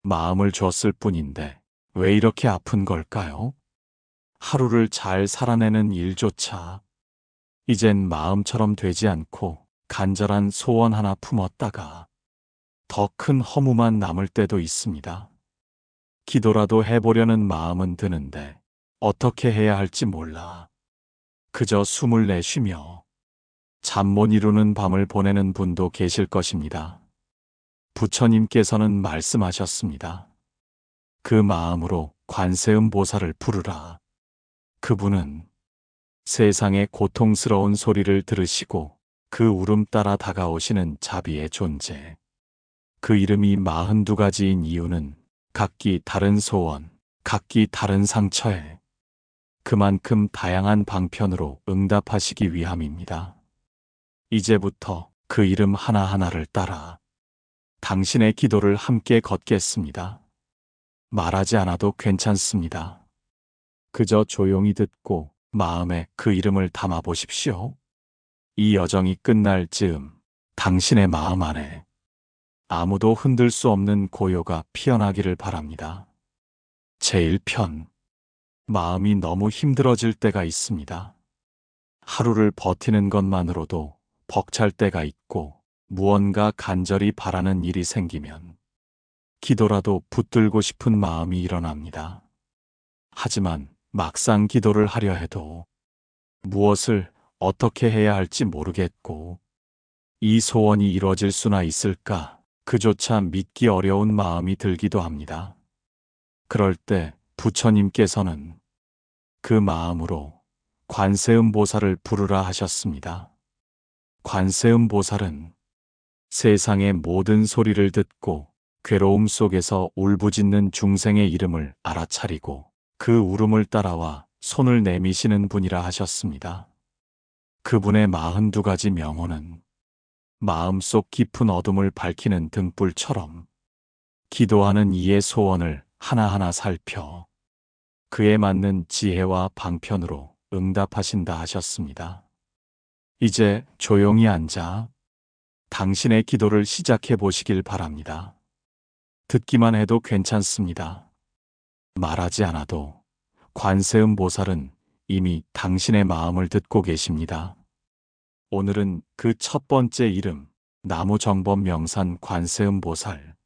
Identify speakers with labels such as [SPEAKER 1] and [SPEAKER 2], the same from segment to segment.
[SPEAKER 1] 마음을 줬을 뿐인데 왜 이렇게 아픈 걸까요? 하루를 잘 살아내는 일조차 이젠 마음처럼 되지 않고 간절한 소원 하나 품었다가 더 큰 허무만 남을 때도 있습니다. 기도라도 해보려는 마음은 드는데 어떻게 해야 할지 몰라 그저 숨을 내쉬며 잠 못 이루는 밤을 보내는 분도 계실 것입니다. 부처님께서는 말씀하셨습니다. 그 마음으로 관세음 보살을 부르라. 그분은 세상의 고통스러운 소리를 들으시고 그 울음 따라 다가오시는 자비의 존재. 그 이름이 42가지인 이유는 각기 다른 소원, 각기 다른 상처에 그만큼 다양한 방편으로 응답하시기 위함입니다. 이제부터 그 이름 하나하나를 따라 당신의 기도를 함께 걷겠습니다. 말하지 않아도 괜찮습니다. 그저 조용히 듣고 마음에 그 이름을 담아 보십시오. 이 여정이 끝날 즈음 당신의 마음 안에 아무도 흔들 수 없는 고요가 피어나기를 바랍니다. 제1편 마음이 너무 힘들어질 때가 있습니다. 하루를 버티는 것만으로도 벅찰 때가 있고 무언가 간절히 바라는 일이 생기면 기도라도 붙들고 싶은 마음이 일어납니다. 하지만 막상 기도를 하려 해도 무엇을 어떻게 해야 할지 모르겠고 이 소원이 이루어질 수나 있을까 그조차 믿기 어려운 마음이 들기도 합니다. 그럴 때 부처님께서는 그 마음으로 관세음 보살을 부르라 하셨습니다. 관세음 보살은 세상의 모든 소리를 듣고 괴로움 속에서 울부짖는 중생의 이름을 알아차리고 그 울음을 따라와 손을 내미시는 분이라 하셨습니다. 그분의 42가지 명호는 마음속 깊은 어둠을 밝히는 등불처럼 기도하는 이의 소원을 하나하나 살펴 그에 맞는 지혜와 방편으로 응답하신다 하셨습니다. 이제 조용히 앉아 당신의 기도를 시작해 보시길 바랍니다. 듣기만 해도 괜찮습니다. 말하지 않아도 관세음 보살은 이미 당신의 마음을 듣고 계십니다. 오늘은 그 첫 번째 이름, 나무정법 명산 관세음 보살.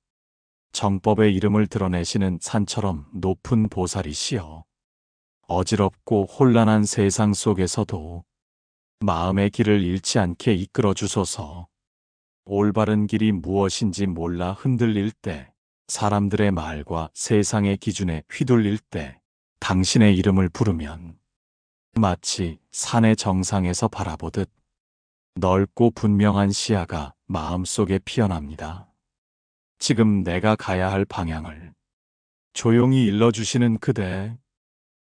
[SPEAKER 1] 정법의 이름을 드러내시는 산처럼 높은 보살이시여. 어지럽고 혼란한 세상 속에서도 마음의 길을 잃지 않게 이끌어 주소서. 올바른 길이 무엇인지 몰라 흔들릴 때, 사람들의 말과 세상의 기준에 휘둘릴 때, 당신의 이름을 부르면 마치 산의 정상에서 바라보듯 넓고 분명한 시야가 마음속에 피어납니다. 지금 내가 가야 할 방향을 조용히 일러주시는 그대,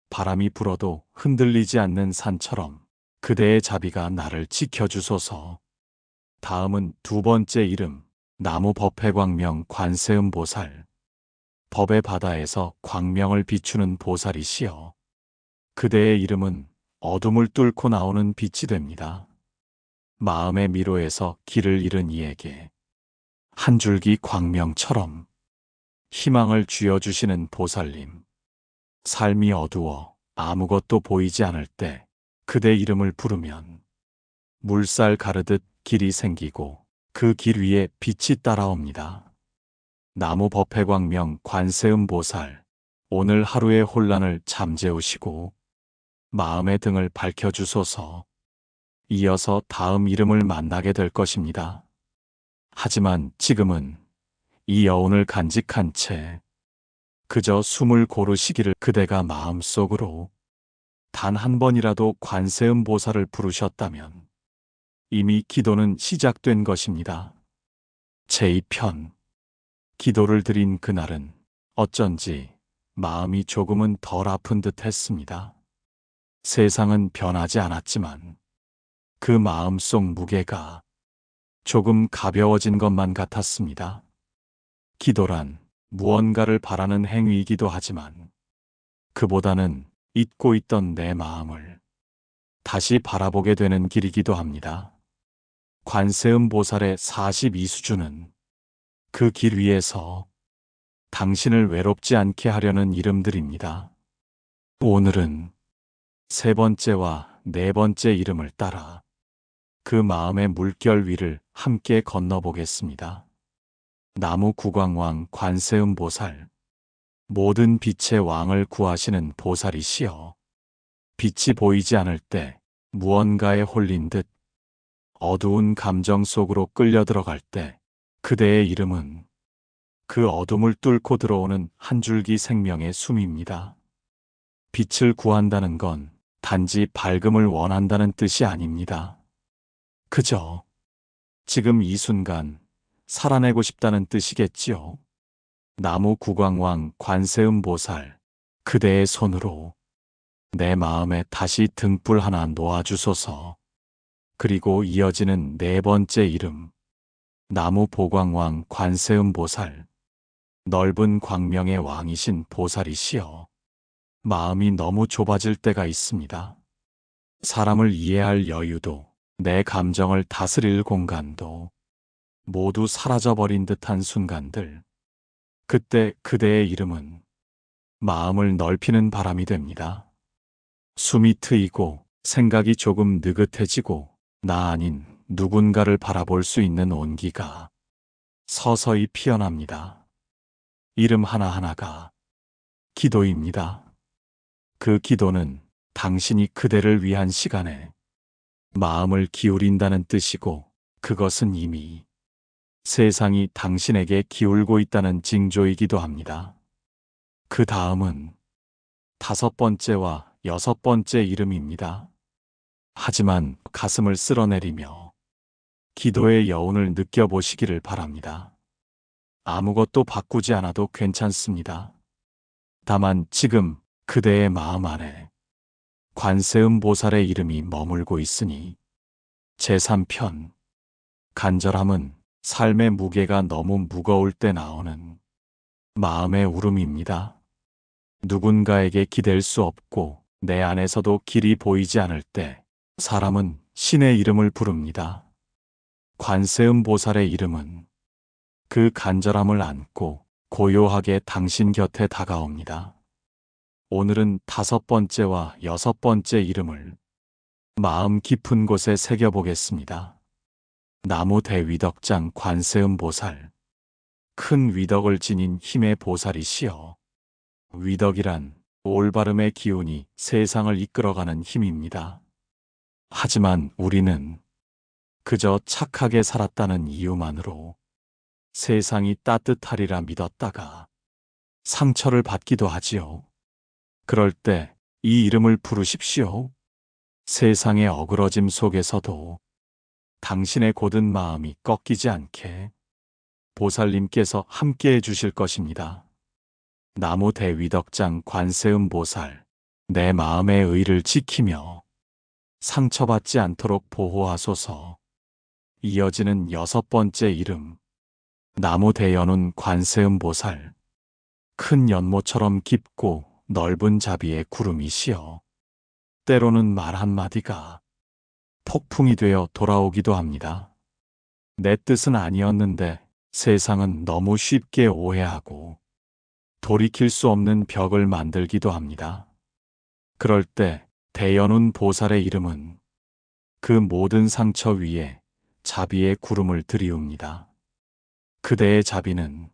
[SPEAKER 1] 바람이 불어도 흔들리지 않는 산처럼 그대의 자비가 나를 지켜주소서. 다음은 두 번째 이름, 나무 법회 광명 관세음 보살. 법의 바다에서 광명을 비추는 보살이시여. 그대의 이름은 어둠을 뚫고 나오는 빛이 됩니다. 마음의 미로에서 길을 잃은 이에게 한 줄기 광명처럼 희망을 쥐어주시는 보살님. 삶이 어두워 아무것도 보이지 않을 때 그대 이름을 부르면 물살 가르듯 길이 생기고 그 길 위에 빛이 따라옵니다. 나무 법회광명 관세음 보살, 오늘 하루의 혼란을 잠재우시고 마음의 등을 밝혀주소서. 이어서 다음 이름을 만나게 될 것입니다. 하지만 지금은 이 여운을 간직한 채 그저 숨을 고르시기를. 그대가 마음속으로 단 한 번이라도 관세음 보살을 부르셨다면 이미 기도는 시작된 것입니다. 제2편 기도를 드린 그날은 어쩐지 마음이 조금은 덜 아픈 듯 했습니다. 세상은 변하지 않았지만 그 마음속 무게가 조금 가벼워진 것만 같았습니다. 기도란 무언가를 바라는 행위이기도 하지만 그보다는 잊고 있던 내 마음을 다시 바라보게 되는 길이기도 합니다. 관세음 보살의 42수주는 그 길 위에서 당신을 외롭지 않게 하려는 이름들입니다. 오늘은 세 번째와 네 번째 이름을 따라 그 마음의 물결 위를 함께 건너보겠습니다. 나무 국왕왕 관세음 보살, 모든 빛의 왕을 구하시는 보살이시여, 빛이 보이지 않을 때 무언가에 홀린 듯 어두운 감정 속으로 끌려 들어갈 때 그대의 이름은 그 어둠을 뚫고 들어오는 한 줄기 생명의 숨입니다. 빛을 구한다는 건 단지 밝음을 원한다는 뜻이 아닙니다. 그저 지금 이 순간 살아내고 싶다는 뜻이겠지요. 나무 국왕왕 관세음 보살, 그대의 손으로 내 마음에 다시 등불 하나 놓아주소서. 그리고 이어지는 네 번째 이름, 나무 보광왕 관세음 보살, 넓은 광명의 왕이신 보살이시여, 마음이 너무 좁아질 때가 있습니다. 사람을 이해할 여유도, 내 감정을 다스릴 공간도 모두 사라져버린 듯한 순간들, 그때 그대의 이름은 마음을 넓히는 바람이 됩니다. 숨이 트이고 생각이 조금 느긋해지고 나 아닌 누군가를 바라볼 수 있는 온기가 서서히 피어납니다. 이름 하나하나가 기도입니다. 그 기도는 당신이 그대를 위한 시간에 마음을 기울인다는 뜻이고, 그것은 이미 세상이 당신에게 기울고 있다는 징조이기도 합니다. 그 다음은 다섯 번째와 여섯 번째 이름입니다. 하지만 가슴을 쓸어내리며 기도의 여운을 느껴보시기를 바랍니다. 아무것도 바꾸지 않아도 괜찮습니다. 다만 지금 그대의 마음 안에 관세음 보살의 이름이 머물고 있으니 제3편 간절함은 삶의 무게가 너무 무거울 때 나오는 마음의 울음입니다. 누군가에게 기댈 수 없고 내 안에서도 길이 보이지 않을 때 사람은 신의 이름을 부릅니다. 관세음 보살의 이름은 그 간절함을 안고 고요하게 당신 곁에 다가옵니다. 오늘은 다섯 번째와 여섯 번째 이름을 마음 깊은 곳에 새겨보겠습니다. 나무 대위덕장 관세음 보살, 큰 위덕을 지닌 힘의 보살이시여, 위덕이란 올바름의 기운이 세상을 이끌어가는 힘입니다. 하지만 우리는 그저 착하게 살았다는 이유만으로 세상이 따뜻하리라 믿었다가 상처를 받기도 하지요. 그럴 때 이 이름을 부르십시오. 세상의 어그러짐 속에서도 당신의 곧은 마음이 꺾이지 않게 보살님께서 함께 해주실 것입니다. 나무 대위덕장 관세음 보살, 내 마음의 의를 지키며 상처받지 않도록 보호하소서. 이어지는 여섯 번째 이름, 나무 대연운 관세음 보살, 큰 연못처럼 깊고 넓은 자비의 구름이시여, 때로는 말 한마디가 폭풍이 되어 돌아오기도 합니다. 내 뜻은 아니었는데 세상은 너무 쉽게 오해하고 돌이킬 수 없는 벽을 만들기도 합니다. 그럴 때 대연운 보살의 이름은 그 모든 상처 위에 자비의 구름을 들이웁니다. 그대의 자비는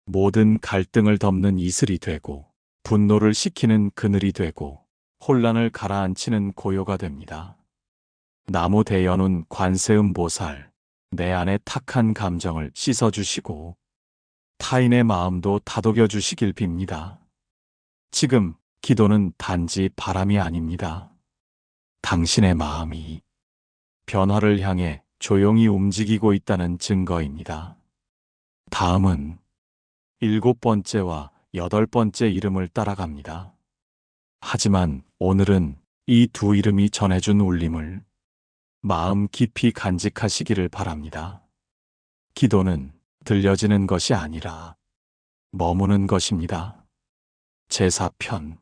[SPEAKER 1] 모든 갈등을 덮는 이슬이 되고 분노를 식히는 그늘이 되고 혼란을 가라앉히는 고요가 됩니다. 나무 대연운 관세음 보살, 내 안의 탁한 감정을 씻어주시고 타인의 마음도 다독여 주시길 빕니다. 지금 기도는 단지 바람이 아닙니다. 당신의 마음이 변화를 향해 조용히 움직이고 있다는 증거입니다. 다음은 일곱 번째와 여덟 번째 이름을 따라갑니다. 하지만 오늘은 이 두 이름이 전해준 울림을 마음 깊이 간직하시기를 바랍니다. 기도는 들려지는 것이 아니라 머무는 것입니다. 제4편,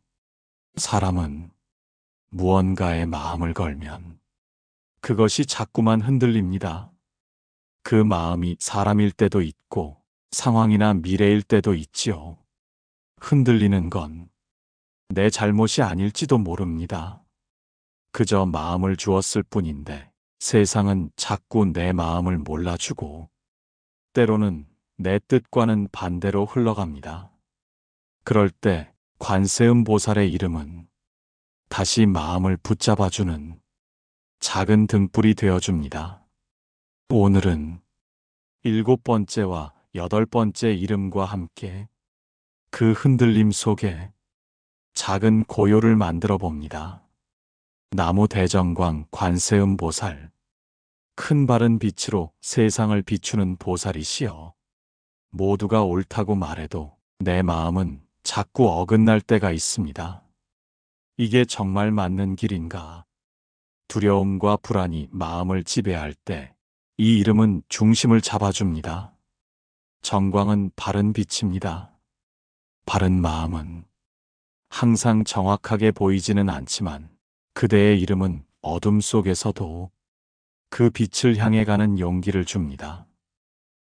[SPEAKER 1] 사람은 무언가에 마음을 걸면 그것이 자꾸만 흔들립니다. 그 마음이 사람일 때도 있고 상황이나 미래일 때도 있지요. 흔들리는 건 내 잘못이 아닐지도 모릅니다. 그저 마음을 주었을 뿐인데 세상은 자꾸 내 마음을 몰라주고 때로는 내 뜻과는 반대로 흘러갑니다. 그럴 때 관세음 보살의 이름은 다시 마음을 붙잡아주는 작은 등불이 되어줍니다. 오늘은 7번째와 8번째 이름과 함께 그 흔들림 속에 작은 고요를 만들어 봅니다. 나무 대정광 관세음 보살, 큰 바른 빛으로 세상을 비추는 보살이시여. 모두가 옳다고 말해도 내 마음은 자꾸 어긋날 때가 있습니다. 이게 정말 맞는 길인가? 두려움과 불안이 마음을 지배할 때 이 이름은 중심을 잡아줍니다. 정광은 바른 빛입니다. 바른 마음은 항상 정확하게 보이지는 않지만 그대의 이름은 어둠 속에서도 그 빛을 향해 가는 용기를 줍니다.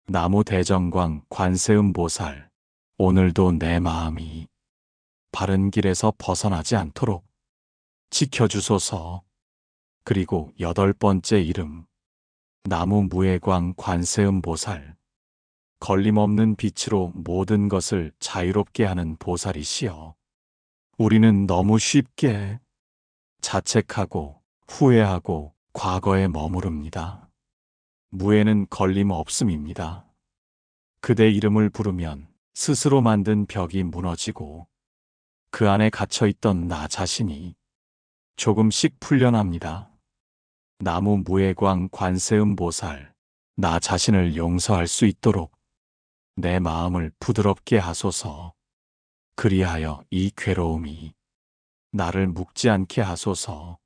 [SPEAKER 1] 나무 대정광 관세음 보살, 오늘도 내 마음이 바른 길에서 벗어나지 않도록 지켜주소서. 그리고 8번째 이름, 나무 무해광 관세음 보살, 걸림없는 빛으로 모든 것을 자유롭게 하는 보살이시여. 우리는 너무 쉽게 자책하고 후회하고 과거에 머무릅니다. 무해는 걸림 없음입니다. 그대 이름을 부르면 스스로 만든 벽이 무너지고 그 안에 갇혀있던 나 자신이 조금씩 풀려납니다. 나무 무해광 관세음 보살, 나 자신을 용서할 수 있도록 내 마음을 부드럽게 하소서. 그리하여 이 괴로움이 나를 묶지 않게 하소서.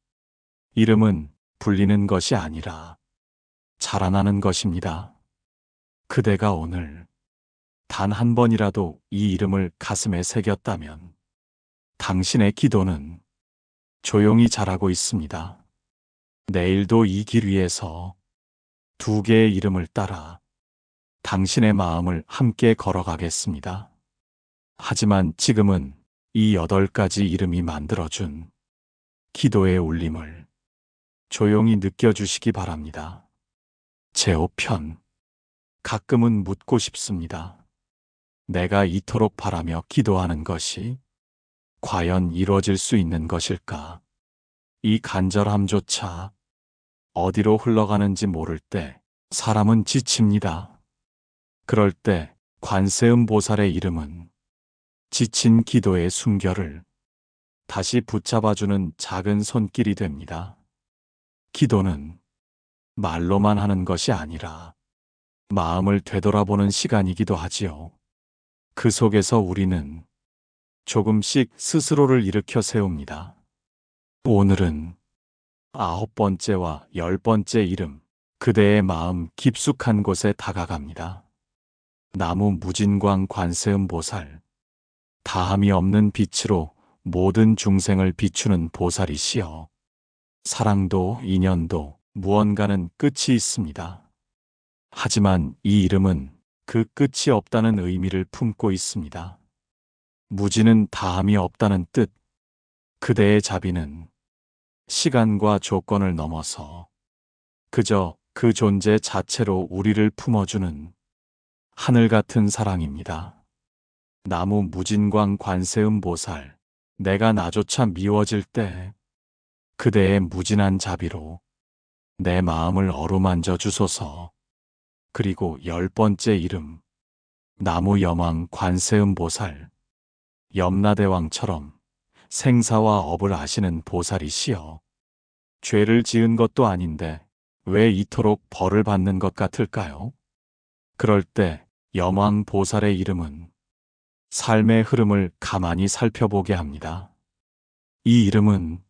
[SPEAKER 1] 이름은 불리는 것이 아니라 자라나는 것입니다. 그대가 오늘 단 한 번이라도 이 이름을 가슴에 새겼다면 당신의 기도는 조용히 자라고 있습니다. 내일도 이 길 위에서 2개의 이름을 따라 당신의 마음을 함께 걸어가겠습니다. 하지만 지금은 이 8가지 이름이 만들어준 기도의 울림을 조용히 느껴주시기 바랍니다. 제5편, 가끔은 묻고 싶습니다. 내가 이토록 바라며 기도하는 것이 과연 이루어질 수 있는 것일까? 이 간절함조차 어디로 흘러가는지 모를 때 사람은 지칩니다. 그럴 때 관세음 보살의 이름은 지친 기도의 숨결을 다시 붙잡아주는 작은 손길이 됩니다. 기도는 말로만 하는 것이 아니라 마음을 되돌아보는 시간이기도 하지요. 그 속에서 우리는 조금씩 스스로를 일으켜 세웁니다. 오늘은 9번째와 10번째 이름, 그대의 마음 깊숙한 곳에 다가갑니다. 나무 무진광 관세음 보살, 다함이 없는 빛으로 모든 중생을 비추는 보살이시여. 사랑도 인연도 무언가는 끝이 있습니다. 하지만 이 이름은 그 끝이 없다는 의미를 품고 있습니다. 무지는 다함이 없다는 뜻, 그대의 자비는 시간과 조건을 넘어서 그저 그 존재 자체로 우리를 품어주는 하늘 같은 사랑입니다. 나무 무진광 관세음 보살, 내가 나조차 미워질 때 그대의 무진한 자비로 내 마음을 어루만져 주소서. 그리고 10번째 이름, 나무 염왕 관세음 보살, 염라대왕처럼 생사와 업을 아시는 보살이시여. 죄를 지은 것도 아닌데 왜 이토록 벌을 받는 것 같을까요? 그럴 때 염왕 보살의 이름은 삶의 흐름을 가만히 살펴보게 합니다. 이 이름은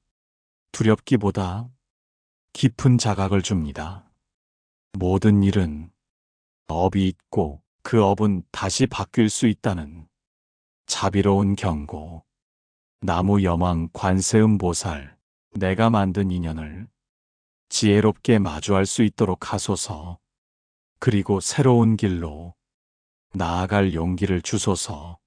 [SPEAKER 1] 두렵기보다 깊은 자각을 줍니다. 모든 일은 업이 있고 그 업은 다시 바뀔 수 있다는 자비로운 경고. 나무 염왕 관세음 보살, 내가 만든 인연을 지혜롭게 마주할 수 있도록 하소서. 그리고 새로운 길로 나아갈 용기를 주소서.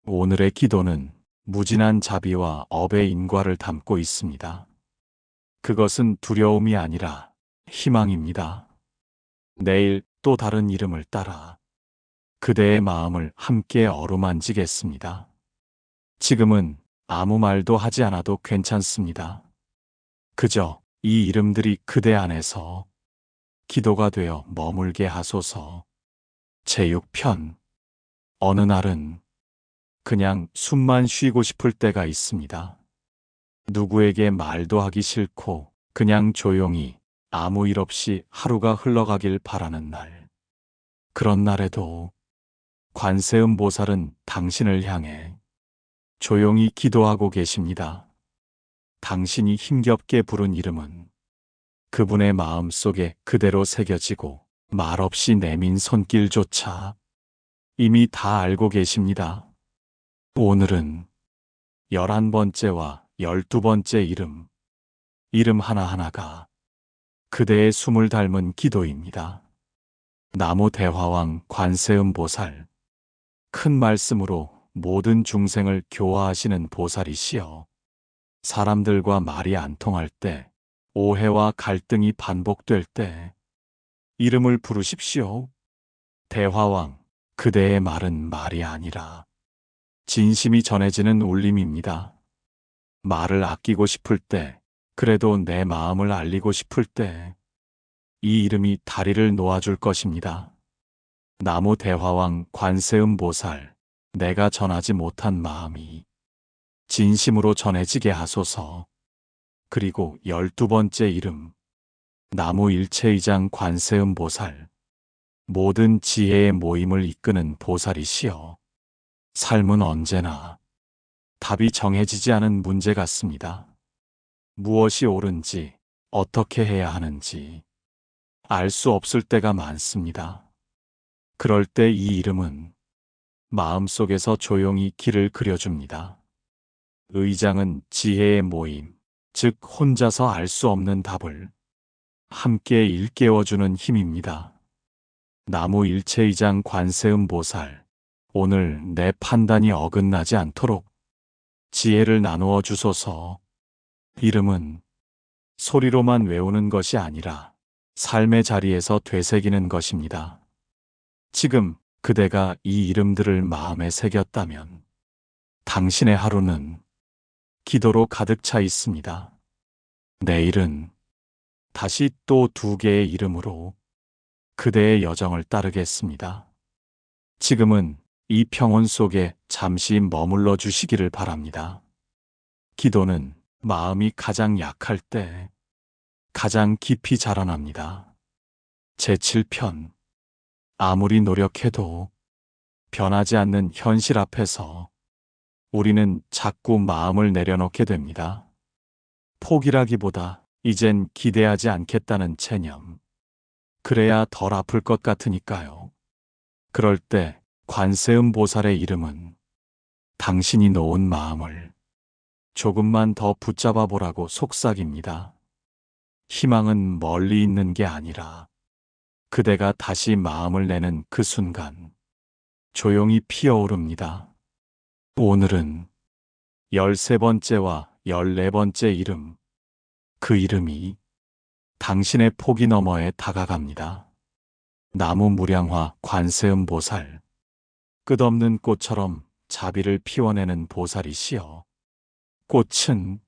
[SPEAKER 1] 오늘의 기도는 무진한 자비와 업의 인과를 담고 있습니다. 그것은 두려움이 아니라 희망입니다. 내일 또 다른 이름을 따라 그대의 마음을 함께 어루만지겠습니다. 지금은 아무 말도 하지 않아도 괜찮습니다. 그저 이 이름들이 그대 안에서 기도가 되어 머물게 하소서. 제6편. 어느 날은 그냥 숨만 쉬고 싶을 때가 있습니다. 누구에게 말도 하기 싫고 그냥 조용히 아무 일 없이 하루가 흘러가길 바라는 날. 그런 날에도 관세음 보살은 당신을 향해 조용히 기도하고 계십니다. 당신이 힘겹게 부른 이름은 그분의 마음 속에 그대로 새겨지고 말없이 내민 손길조차 이미 다 알고 계십니다. 오늘은 11번째와 12번째 이름 하나하나가 그대의 숨을 닮은 기도입니다. 나무 대화왕 관세음 보살. 큰 말씀으로 모든 중생을 교화하시는 보살이시여. 사람들과 말이 안 통할 때, 오해와 갈등이 반복될 때 이름을 부르십시오. 대화왕, 그대의 말은 말이 아니라 진심이 전해지는 울림입니다. 말을 아끼고 싶을 때, 그래도 내 마음을 알리고 싶을 때, 이 이름이 다리를 놓아줄 것입니다. 나무 대화왕 관세음 보살, 내가 전하지 못한 마음이 진심으로 전해지게 하소서. 그리고 12번째 이름, 나무 일체의장 관세음 보살, 모든 지혜의 모임을 이끄는 보살이시여. 삶은 언제나 답이 정해지지 않은 문제 같습니다. 무엇이 옳은지, 어떻게 해야 하는지 알 수 없을 때가 많습니다. 그럴 때 이 이름은 마음속에서 조용히 길을 그려줍니다. 의장은 지혜의 모임, 즉 혼자서 알 수 없는 답을 함께 일깨워주는 힘입니다. 나무 일체의장 관세음 보살, 오늘 내 판단이 어긋나지 않도록 지혜를 나누어 주소서. 이름은 소리로만 외우는 것이 아니라 삶의 자리에서 되새기는 것입니다. 지금 그대가 이 이름들을 마음에 새겼다면 당신의 하루는 기도로 가득 차 있습니다. 내일은 다시 또 2개의 이름으로 그대의 여정을 따르겠습니다. 지금은 이 평온 속에 잠시 머물러 주시기를 바랍니다. 기도는 마음이 가장 약할 때 가장 깊이 자라납니다. 제7편. 아무리 노력해도 변하지 않는 현실 앞에서 우리는 자꾸 마음을 내려놓게 됩니다. 포기라기보다 이젠 기대하지 않겠다는 체념. 그래야 덜 아플 것 같으니까요. 그럴 때 관세음 보살의 이름은 당신이 놓은 마음을 조금만 더 붙잡아 보라고 속삭입니다. 희망은 멀리 있는 게 아니라 그대가 다시 마음을 내는 그 순간 조용히 피어오릅니다. 오늘은 13번째와 14번째 이름, 그 이름이 당신의 포기 너머에 다가갑니다. 나무 무량화 관세음 보살, 끝없는 꽃처럼 자비를 피워내는 보살이시여. 꽃은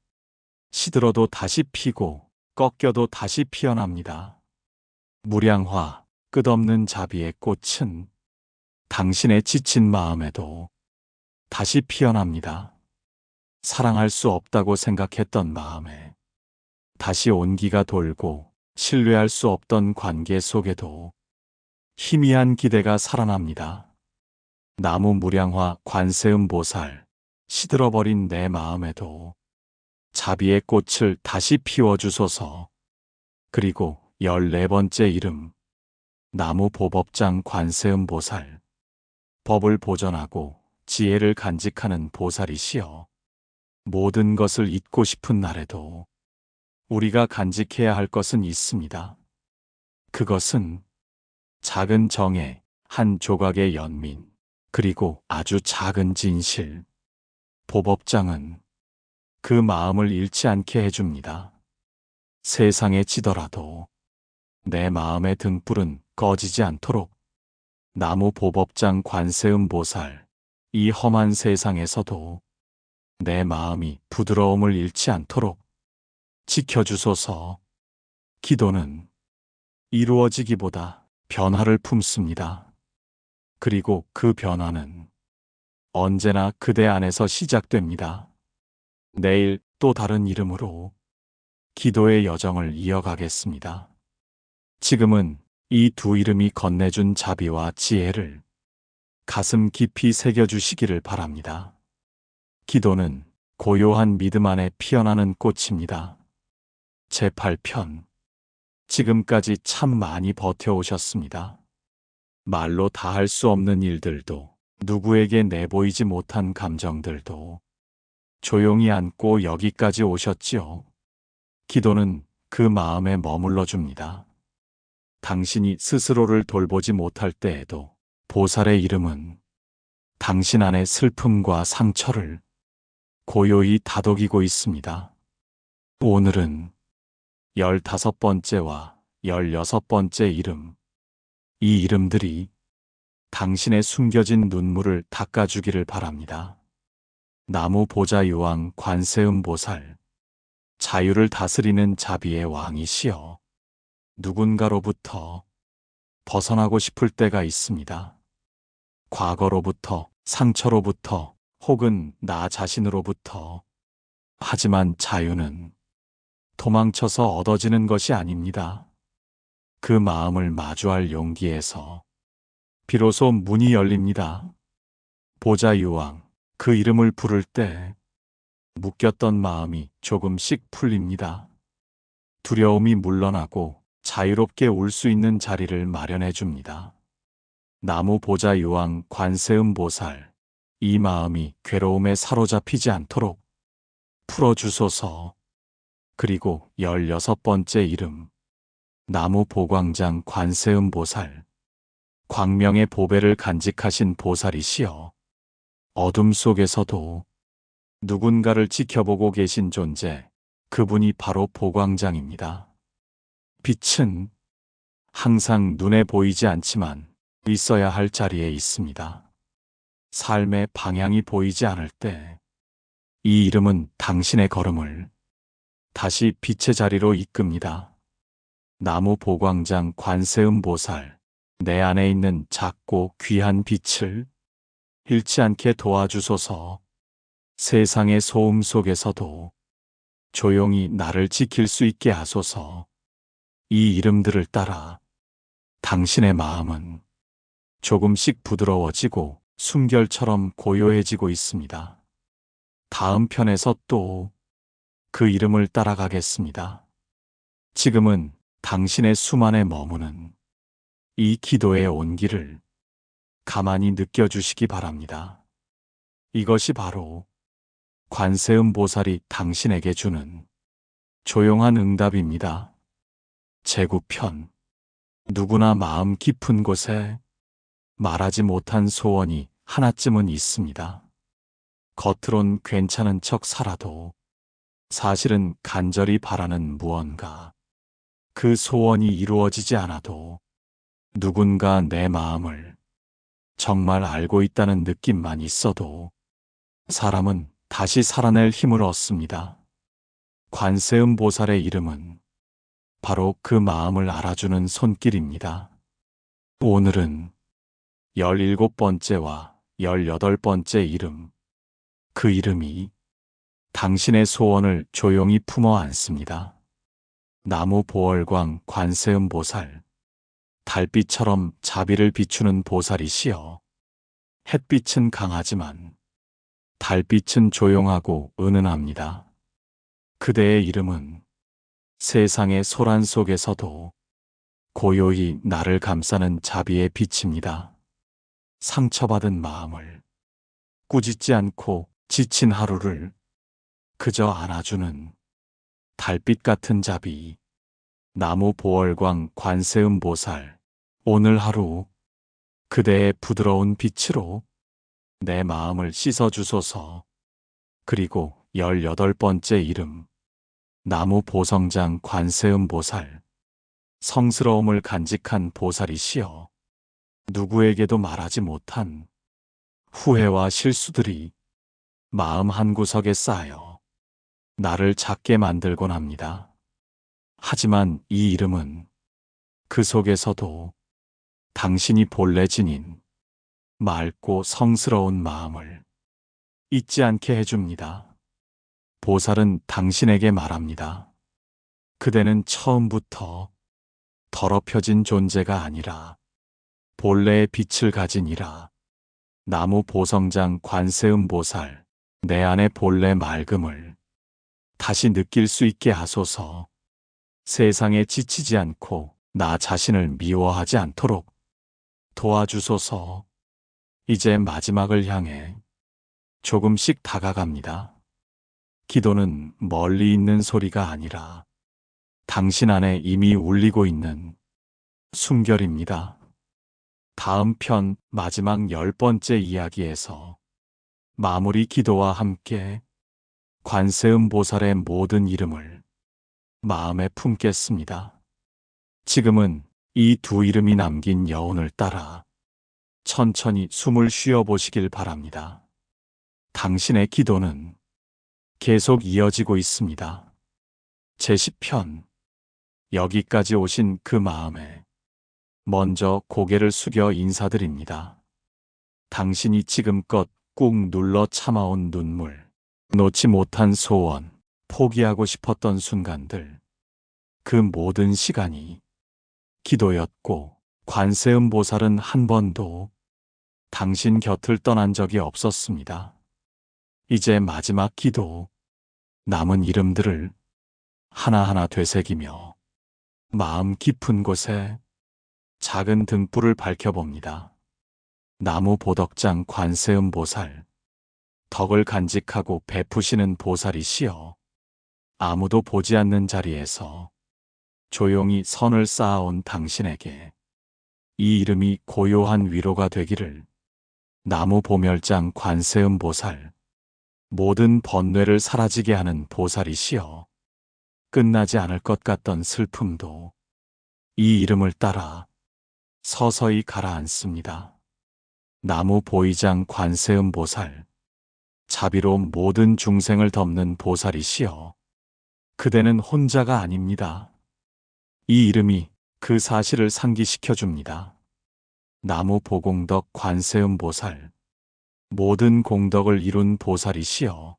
[SPEAKER 1] 시들어도 다시 피고 꺾여도 다시 피어납니다. 무량화, 끝없는 자비의 꽃은 당신의 지친 마음에도 다시 피어납니다. 사랑할 수 없다고 생각했던 마음에 다시 온기가 돌고 신뢰할 수 없던 관계 속에도 희미한 기대가 살아납니다. 나무 무량화 관세음 보살, 시들어버린 내 마음에도 자비의 꽃을 다시 피워주소서. 그리고 14번째 이름, 나무 보법장 관세음 보살, 법을 보전하고 지혜를 간직하는 보살이시여. 모든 것을 잊고 싶은 날에도 우리가 간직해야 할 것은 있습니다. 그것은 작은 정에 한 조각의 연민, 그리고 아주 작은 진실. 보법장은 그 마음을 잃지 않게 해줍니다. 세상에 지더라도 내 마음의 등불은 꺼지지 않도록. 나무 보법장 관세음 보살, 이 험한 세상에서도 내 마음이 부드러움을 잃지 않도록 지켜주소서. 기도는 이루어지기보다 변화를 품습니다. 그리고 그 변화는 언제나 그대 안에서 시작됩니다. 내일 또 다른 이름으로 기도의 여정을 이어가겠습니다. 지금은 이 두 이름이 건네준 자비와 지혜를 가슴 깊이 새겨주시기를 바랍니다. 기도는 고요한 믿음 안에 피어나는 꽃입니다. 제8편. 지금까지 참 많이 버텨오셨습니다. 말로 다 할 수 없는 일들도, 누구에게 내보이지 못한 감정들도 조용히 안고 여기까지 오셨지요. 기도는 그 마음에 머물러 줍니다. 당신이 스스로를 돌보지 못할 때에도 보살의 이름은 당신 안의 슬픔과 상처를 고요히 다독이고 있습니다. 오늘은 15번째와 16번째 이름, 이 이름들이 당신의 숨겨진 눈물을 닦아주기를 바랍니다. 나무 보좌유왕 관세음 보살, 자유를 다스리는 자비의 왕이시여, 누군가로부터 벗어나고 싶을 때가 있습니다. 과거로부터, 상처로부터, 혹은 나 자신으로부터. 하지만 자유는 도망쳐서 얻어지는 것이 아닙니다. 그 마음을 마주할 용기에서 비로소 문이 열립니다. 보좌유왕, 그 이름을 부를 때 묶였던 마음이 조금씩 풀립니다. 두려움이 물러나고 자유롭게 울 수 있는 자리를 마련해 줍니다. 나무 보좌유왕 관세음 보살, 이 마음이 괴로움에 사로잡히지 않도록 풀어주소서. 그리고 16번째 이름, 나무 보광장 관세음 보살, 광명의 보배를 간직하신 보살이시여, 어둠 속에서도 누군가를 지켜보고 계신 존재, 그분이 바로 보광장입니다. 빛은 항상 눈에 보이지 않지만 있어야 할 자리에 있습니다. 삶의 방향이 보이지 않을 때, 이 이름은 당신의 걸음을 다시 빛의 자리로 이끕니다. 나무 보광장 관세음 보살, 내 안에 있는 작고 귀한 빛을 잃지 않게 도와주소서. 세상의 소음 속에서도 조용히 나를 지킬 수 있게 하소서. 이 이름들을 따라 당신의 마음은 조금씩 부드러워지고 숨결처럼 고요해지고 있습니다. 다음 편에서 또 그 이름을 따라가겠습니다. 지금은 당신의 숨 안에 머무는 이 기도의 온기를 가만히 느껴주시기 바랍니다. 이것이 바로 관세음 보살이 당신에게 주는 조용한 응답입니다. 제9편. 누구나 마음 깊은 곳에 말하지 못한 소원이 하나쯤은 있습니다. 겉으론 괜찮은 척 살아도 사실은 간절히 바라는 무언가. 그 소원이 이루어지지 않아도 누군가 내 마음을 정말 알고 있다는 느낌만 있어도 사람은 다시 살아낼 힘을 얻습니다. 관세음 보살의 이름은 바로 그 마음을 알아주는 손길입니다. 오늘은 17번째와 18번째 이름, 그 이름이 당신의 소원을 조용히 품어 안습니다. 나무 보월광 관세음 보살, 달빛처럼 자비를 비추는 보살이시여, 햇빛은 강하지만 달빛은 조용하고 은은합니다. 그대의 이름은 세상의 소란 속에서도 고요히 나를 감싸는 자비의 빛입니다. 상처받은 마음을 꾸짖지 않고 지친 하루를 그저 안아주는 달빛 같은 자비, 나무 보월광 관세음 보살, 오늘 하루 그대의 부드러운 빛으로 내 마음을 씻어주소서. 그리고 18번째 이름, 나무 보성장 관세음 보살. 성스러움을 간직한 보살이시여, 누구에게도 말하지 못한 후회와 실수들이 마음 한구석에 쌓여 나를 작게 만들곤 합니다. 하지만 이 이름은 그 속에서도 당신이 본래 지닌 맑고 성스러운 마음을 잊지 않게 해줍니다. 보살은 당신에게 말합니다. 그대는 처음부터 더럽혀진 존재가 아니라 본래의 빛을 가진 이라. 나무 보성장 관세음 보살, 내 안의 본래 맑음을 다시 느낄 수 있게 하소서. 세상에 지치지 않고 나 자신을 미워하지 않도록 도와주소서. 이제 마지막을 향해 조금씩 다가갑니다. 기도는 멀리 있는 소리가 아니라 당신 안에 이미 울리고 있는 숨결입니다. 다음 편 마지막 10번째 이야기에서 마무리 기도와 함께 관세음 보살의 모든 이름을 마음에 품겠습니다. 지금은 이 두 이름이 남긴 여운을 따라 천천히 숨을 쉬어 보시길 바랍니다. 당신의 기도는 계속 이어지고 있습니다. 제10편, 여기까지 오신 그 마음에 먼저 고개를 숙여 인사드립니다. 당신이 지금껏 꾹 눌러 참아온 눈물, 놓지 못한 소원, 포기하고 싶었던 순간들, 그 모든 시간이 기도였고, 관세음 보살은 한 번도 당신 곁을 떠난 적이 없었습니다. 이제 마지막 기도, 남은 이름들을 하나하나 되새기며 마음 깊은 곳에 작은 등불을 밝혀봅니다. 나무 보덕장 관세음 보살, 덕을 간직하고 베푸시는 보살이시여, 아무도 보지 않는 자리에서 조용히 선을 쌓아온 당신에게 이 이름이 고요한 위로가 되기를. 나무 보멸장 관세음 보살, 모든 번뇌를 사라지게 하는 보살이시여, 끝나지 않을 것 같던 슬픔도 이 이름을 따라 서서히 가라앉습니다. 나무 보이장 관세음 보살, 자비로운 모든 중생을 덮는 보살이시여, 그대는 혼자가 아닙니다. 이 이름이 그 사실을 상기시켜 줍니다. 나무 보공덕 관세음 보살, 모든 공덕을 이룬 보살이시여,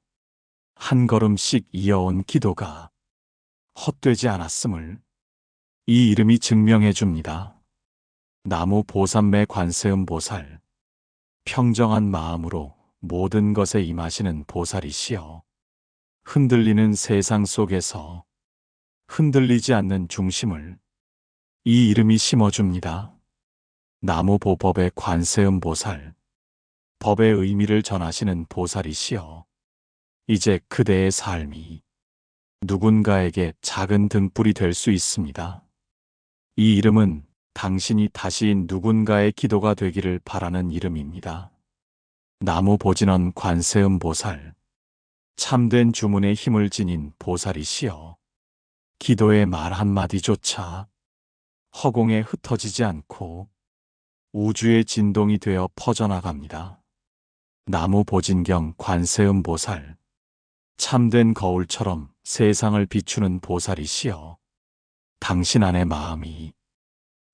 [SPEAKER 1] 한 걸음씩 이어온 기도가 헛되지 않았음을 이 이름이 증명해 줍니다. 나무 보삼매 관세음 보살, 평정한 마음으로 모든 것에 임하시는 보살이시여, 흔들리는 세상 속에서 흔들리지 않는 중심을 이 이름이 심어줍니다. 나무 보법의 관세음 보살, 법의 의미를 전하시는 보살이시여, 이제 그대의 삶이 누군가에게 작은 등불이 될 수 있습니다. 이 이름은 당신이 다시 누군가의 기도가 되기를 바라는 이름입니다. 나무 보진원 관세음 보살, 참된 주문의 힘을 지닌 보살이시여, 기도의 말 한마디조차 허공에 흩어지지 않고 우주의 진동이 되어 퍼져나갑니다. 나무 보진경 관세음 보살, 참된 거울처럼 세상을 비추는 보살이시여, 당신 안의 마음이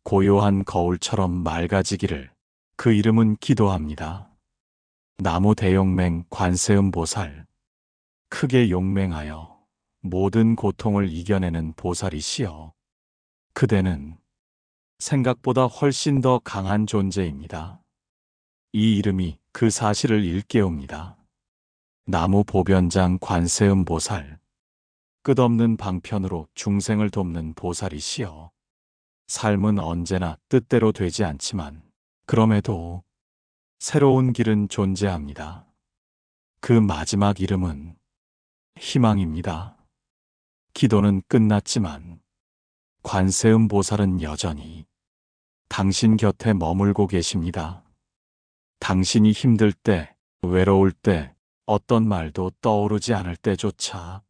[SPEAKER 1] 고요한 거울처럼 맑아지기를 그 이름은 기도합니다. 나무 대용맹 관세음 보살, 크게 용맹하여 모든 고통을 이겨내는 보살이시여, 그대는 생각보다 훨씬 더 강한 존재입니다. 이 이름이 그 사실을 일깨웁니다. 나무 보변장 관세음 보살, 끝없는 방편으로 중생을 돕는 보살이시여, 삶은 언제나 뜻대로 되지 않지만 그럼에도 새로운 길은 존재합니다. 그 마지막 이름은 희망입니다. 기도는 끝났지만 관세음 보살은 여전히 당신 곁에 머물고 계십니다. 당신이 힘들 때, 외로울 때, 어떤 말도 떠오르지 않을 때조차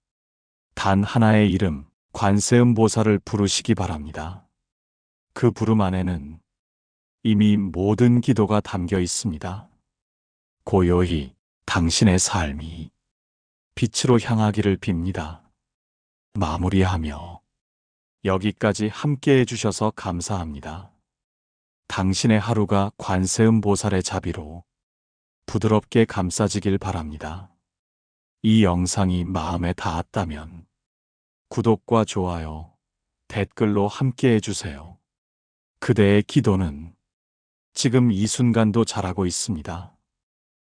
[SPEAKER 1] 단 하나의 이름, 관세음보살을 부르시기 바랍니다. 그 부름 안에는 이미 모든 기도가 담겨 있습니다. 고요히 당신의 삶이 빛으로 향하기를 빕니다. 마무리하며 여기까지 함께 해주셔서 감사합니다. 당신의 하루가 관세음보살의 자비로 부드럽게 감싸지길 바랍니다. 이 영상이 마음에 닿았다면 구독과 좋아요, 댓글로 함께 해주세요. 그대의 기도는 지금 이 순간도 자라고 있습니다.